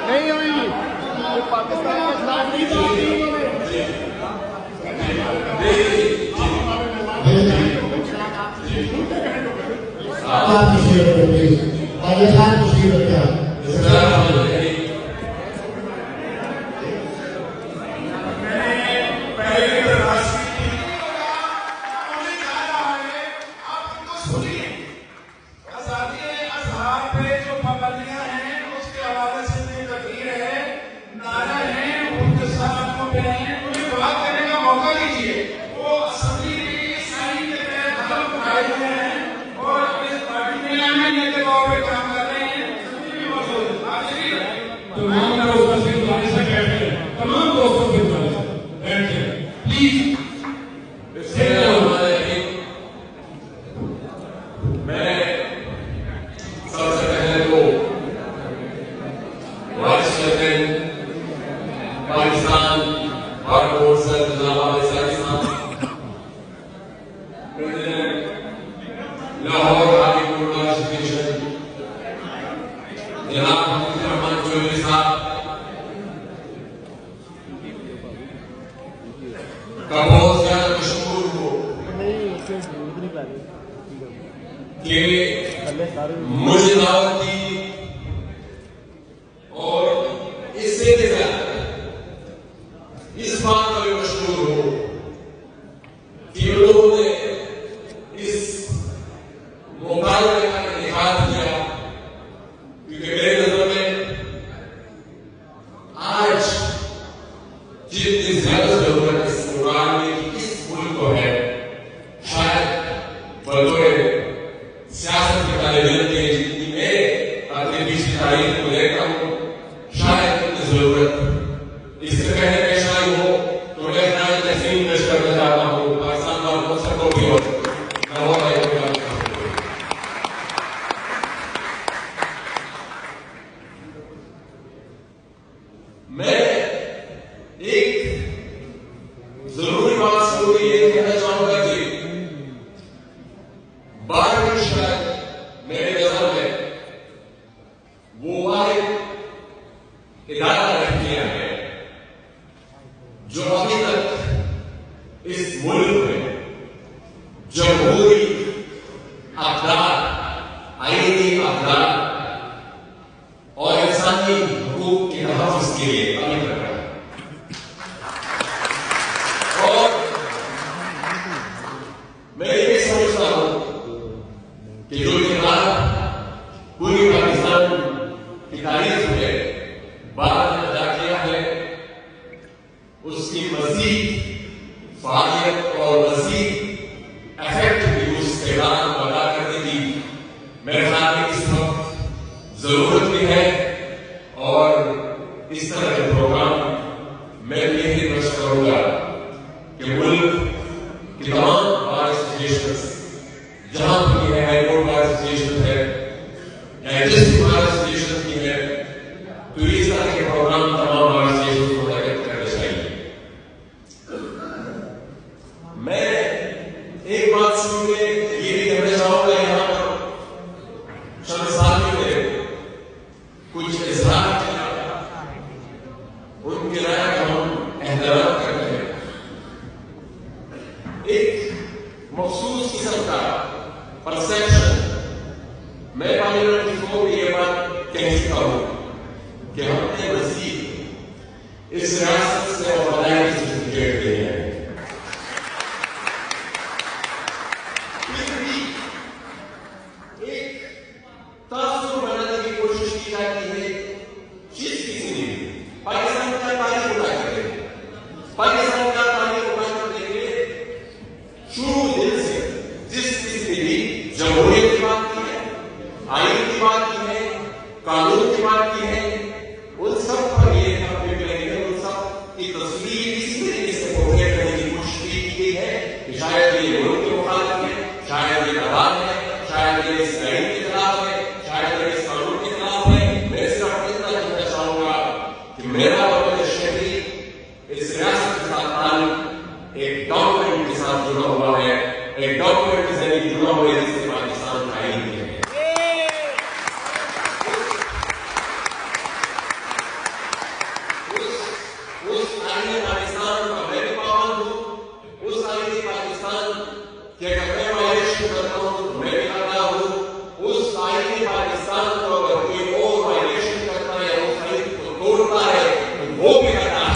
نہیں ہوئی وہ پاکستان کے خلاف نہیں تھی. مجھے دعوت دی اور اس سے زیادہ اس بات کا بھی مشہور ہو کہ لوگوں نے اس مقابلے کا انعقاد کیا، کیونکہ میرے نظر میں آج جتنی زیادہ ضرورت اس مقابلے کی اس ملک کو ہے، شاید بطور سیاست کے طالب علم کے جتنی میں اپنے پیچھے تاریخ کو دیکھتا ہوں، شاید اتنی ضرورت اس سے پہلے پیش آئی ہو تو میں اتنا تحسین پیش کرنا چاہتا ہوں پاکستان والوں سب کو بھی. میں ایک ضروری بات شروع یہ کہنا چاہوں گا کہ بار شاید میرے نظر میں وہ واحد ادارہ رکھ دیا ہے جو ابھی تک اس ملک میں جمہوری اقدار، آئینی اقدار اور انسانی حقوق کے تحفظ کے لیے ابھی تک ہے. اور میں یہ سمجھتا ہوں کہ جو ادارہ پوری پاکستان کی تاریخ میں بعد میں ادا کیا ہے، اس کی مزید فعالیت اور مزید افیکٹو اس کردار کو ادا کرنے کی میرے خیال میں اس وقت ضرورت بھی ہے. اور اس طرح کے پروگرام میں یہی درج کروں گا کہ ملک کی تمام بار ایسوسیشن جہاں بھی ہے، ہائی کورٹ بار ایسوسیشن ہے یا ڈسٹرکٹ بار ایسوسیشن کی ہے، تو اس طرح کے پروگرام تمام بار ایسوسیشن کو منعقد کرنے چاہیے. میں ایک بات شروع میں یہ بھی کہنا چاہوں گا، یہاں پر چند ساتھیوں نے کچھ اظہار کیا، ان کی رائے کا ہم احترام کرتے ہیں. ایک مخصوص قسم کا پرسیپشن میں پارلیمنٹ کو یہ بات کہہ سکتا ہوں کہ ہم نے مزید اس ریاست سے وفاداری سے سرٹیفکیٹ لیے ہیں. ایک تاثر بنانے کی کوشش کی جاتی ہے جس کسی نے پاکستان کا تاریخ اٹھا کر پاکستان کا تاریخ اٹھا کر دیکھے شروع دل سے جس کسی نے بھی جمہوریت کی بات کی ہے، آئین کی بات کی ہے، قانون کی بات کی ہے، ان سب پر یہ ان سب کی تصویر اسی طریقے سے پروجیکٹ کرنے کی کوشش کی گئی ہے کہ شاید یہ ملک کے مخالف ہے، شاید یہ عوام ہے، شاید یہ اس آئین کے خلاف ہے، شاید یہ اس قانون کے خلاف ہے. میں صرف اتنا کہنا چاہوں گا کہ میرا وطن شہری اس ریاست کے ساتھ تعلق ایک ڈاکومنٹ کے ساتھ جڑا ہوا ہے، ایک ڈاکومنٹ کے ذریعے جڑا ہوا ہے جس سے پاکستان کا آئین ہے. اس آئین پاکستان کا میں بھی پابند ہوں. اس آئین پاکستان کہ اگر میں وائلیشن کرتا ہوں تو میں بھی کر رہا ہوں. اس آئین پاکستان کو اگر کوئی اور وائلیشن کرتا ہے یا اس آئین کو توڑتا ہے تو وہ بھی کرتا ہے.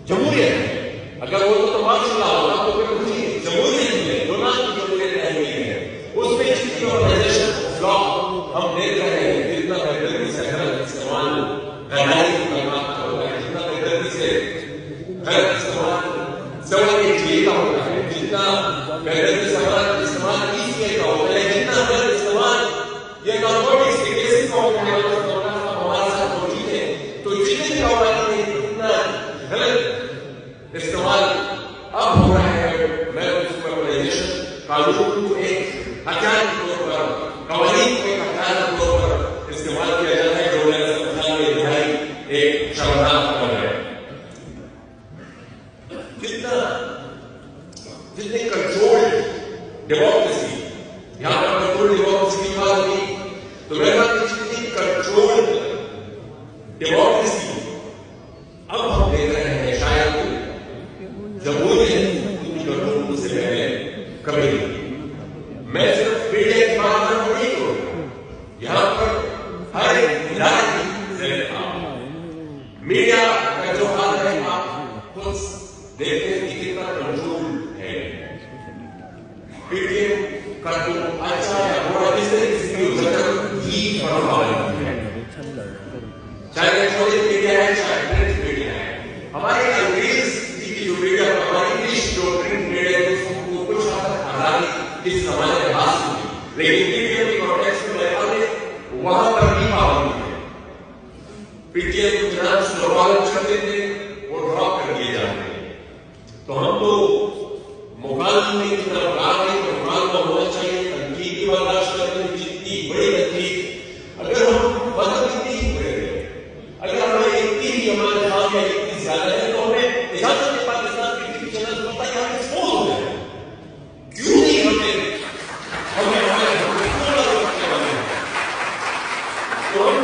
جمہوریت ہے. اگر وہ تو ماشاء اللہ ہوگا تو پھر کچھ نہیں. جمہوریت میں ڈونلڈ کی جمہوریت اہمیت ہے. اس میں جتنی آرگنائزیشن لا ہم دیکھ رہے ہیں جتنا بہتری سے غلط استعمال غیرائی کرنا ہوتا ہے, جتنا بہتری سے غلط استعمال سوال ایک چیز کا ہوتا ہے, جتنا بہتری سے غلط استعمال اس چیز کا ہوتا ہے, جتنا غلط استعمال یہ نارکوٹکس کے کیسز کا ہوتا ہے ہمارے ساتھ موجود ہے. تو جتنے قوانین میں اتنا غلط استعمال اب ہو رہا ہے, میں اس پر آرگنائزیشن قانون کو ایک ہتھیار کے طور پر, قوانین کو ایک ہتھیار کے طور پر استعمال کیا جاتا ہے جو ایک شرمناک عمل ہے. جتنے کنٹرول ڈیموکریسی, یہاں پر کنٹرول ڈیموکریسی کی بات ہوئی تو میرے بات جتنی کنٹرول ڈیموکریسی اب ہم دیکھ رہے ہیں شاید جمہوریت کنٹرول سے پہلے کبھی نہیں. میں صرف میڈیا کی بات نہیں کروں, یہاں پر ہر ایک ادارے کی میڈیا کا جو حال ہے آپ خود دیکھتے ہیں کہ کتنا کنٹرول ہے. پی ٹی ایم کا تو اچھا ہے اور اس طریقے سے ہی فرمایا ہے, چاہے الیکٹرانک میڈیا ہے چاہے پرنٹ میڈیا ہے. ہمارے انگریز کی جو میڈیا ہماری انگلش جو پرنٹ میڈیا ہے اس کو کچھ حد تک آزادی اس زمانے میں حاصل ہوئی, لیکن پی ٹی ایم کی کانٹیکسٹ میں وہاں پر بھی پابندی ہے. پی ٹی ایم کو جناب سلوال کرتے تھے وہ ڈراپ کر دیے جاتے ہیں. تو ہم تو مکالمے کی طرف آ گئے تو مکالمہ ہونا چاہیے, تنقید کی برداشت کرتے ہیں, جتنی بڑی تنقید اگر ہم مدد نہیں کریں, اگر ہمیں اتنی ہی ہمارے سامنے اتنی زیادہ ہے تو ہمیں اجازت ہے پاکستان کی ٹی وی چینل پتہ ہے ہم ایکسپوز ہو جائیں. کیوں نہیں ہمیں تو ہم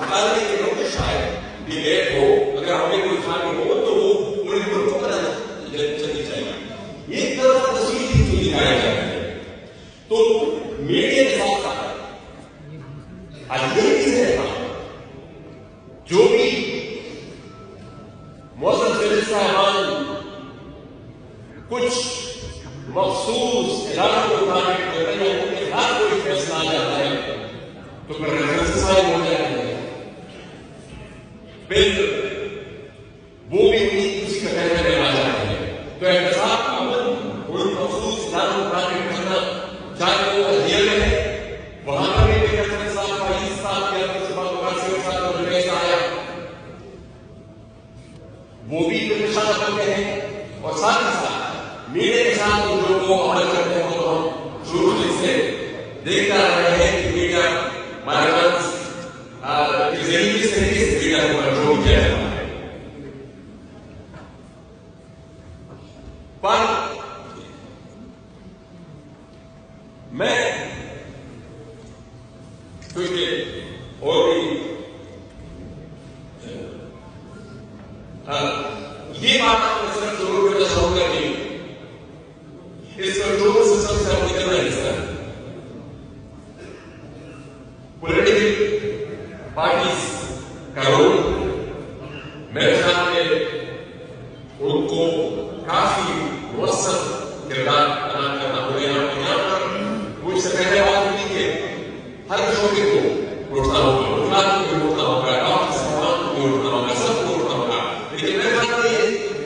مکالمے کے لوگ شاید ڈیبیٹ ہو, اگر ہمیں کوئی خامی ہو تو وہ پورے ملک کو پتہ چلنی چاہیے. یہ ایک طرح کا تصویر جو دکھایا جاتا ہے. تو میڈیا کے ساتھ ساتھ یہ چیز ہے جو بھی موسم سیلس صاحبان کچھ مخصوص اداروں کو ٹارگیٹ کر رہے ہیں, ان کے خلاف کوئی فیصلہ آ جاتا ہے تو پھر ریفرنس صاحب ہو جاتے ہیں, پھر وہ بھی اسی کا کہنے میں آ جاتے ہیں. تو احتساب کا عمل ان مخصوص اداروں کو ٹارگیٹ کرنا, چاہے وہ عدلیہ میں ہے, وہاں پر بھی ریفرنس صاحب کا اس سال کے اندر سے بات ہوگا سے ساتھ اور جنیس آیا وہ بھی نشانہ بن گئے ہیں. اور ساتھ ہی ساتھ میڈیا کے ساتھ جو وہ عمل کرتے ہیں وہ تو ہم شروع سے دیکھتا رہے ہیں کہ میڈیا ہمارے پاس ذریعے کس طریقے سے میڈیا کو کنٹرول کیا جاتا ہے. پر میں کیونکہ اور بھی یہ بات آپ کو صرف ضرور کرنا چاہوں گا کہ اس کنٹرول سسٹم سے ہم نکلنا ہے سر. پولیٹیکل پارٹیز کا رول میرے خیال میں ان کو کافی مؤثر کردار ادا کرنا ہوگا. یہاں پر مجھ سے پہلے بات ہوئی کہ ہر شعبے کو اٹھنا ہوگا, وکالت کو بھی اٹھنا ہوگا, ڈاکٹر صاحبان کو بھی اٹھنا ہوگا, سب کو اٹھنا ہوگا. لیکن میرے خیال میں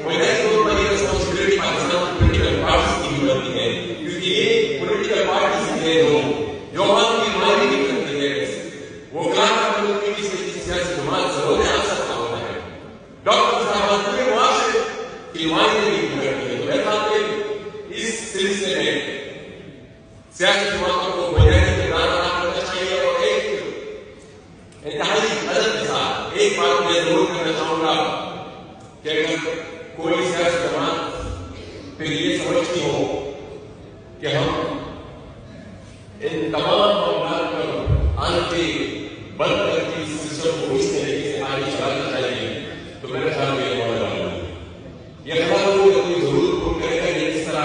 بنیادی طور پر یہ ریسپانسبلٹی پاکستان پولیٹیکل پارٹیز کی بھی بنتی ہے, کیونکہ یہ پولیٹیکل پارٹیز ہیں جو عوام کی نمائندگی کرتی ہے. وہ وکالت کا ملک کی سیاسی جماعت سے ہونے آ سکتا ہوتا ہے. ڈاکٹر صاحبان پورے معاشرے کی نمائندگی کرتی ہے. میرے خیال میں اس سلسلے میں سیاسی جماعتوں کو بنیادی کردار ادا کرنا چاہیے. اور ایک انتہائی ادب کے ساتھ ایک بات میں ضرور کرنا چاہوں گا کہ اگر کوئی سیاسی جماعت پھر یہ سمجھتی ہو کہ ہم ان تمام معاملات پر آنکھیں بند کر کے سسٹم کو اس طریقے سے آگے چلانا چاہیے تو میرے خیال میں یہ بہت غلط ہے. یہ خیال کوئی ضرور پور کرے گا, اس طرح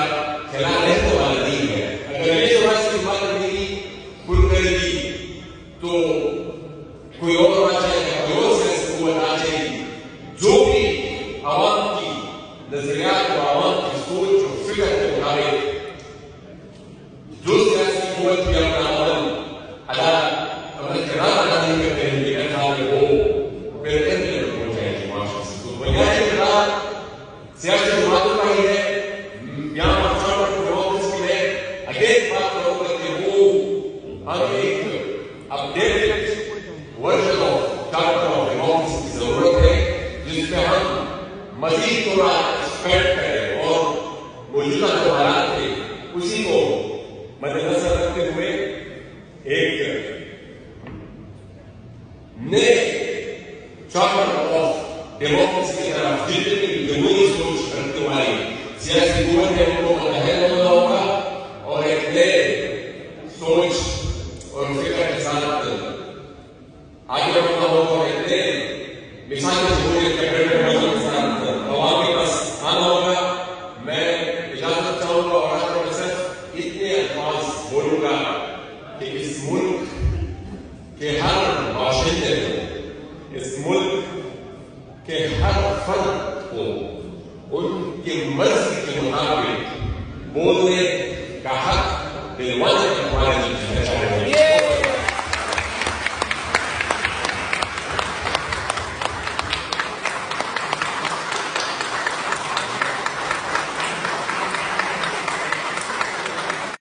خیال رہنے والا نہیں ہے. اگر یہ بات سے بات کرے گی پور کرے گی تو کوئی اور آ جائے گا, کوئی اور سیاسی قوت آ جائے گی جو بھی عوام کی مطابق جو سیاسی قوت بھی اپنا عمل کرام ادا نہیں کرتے ہیں لیکن وہ بہتر نہیں ہو جائے گی معاشرے سے. تو بنیادی کردار سیاسی جماعتوں کا ہی ہے. یہاں پر ڈیموکریسی میں اگین بات کروں گا کہ وہ ہمیں ایک updated version of charter of democracy کی ضرورت ہے جس میں ہم مزید تھوڑا ایکسپینڈ کریں اور موجودہ جو حالات تھے اسی کو مد نظر رکھتے ہوئے ایک نئے چارٹر آف ڈیموکریسی کی طرف جتنی بھی جمہوری سوچ رکھنے والی سیاسی قوت ہے ان کو متحد ہونا ہوگا اور ایک نئے سوچ اور فکر کے ساتھ آگے بڑھنا ہوگا اور ایک نئے مثال جمہوریت کے کے ساتھ عوام کے پاس آنا ہوگا. میں اجازت چاہوں گا اور آپ کو صرف اتنے الفاظ بولوں گا کہ اس ملک کے ہر باشندے کو، اس ملک کے ہر فرد کو ان کے مرضی کے مطابق بولنے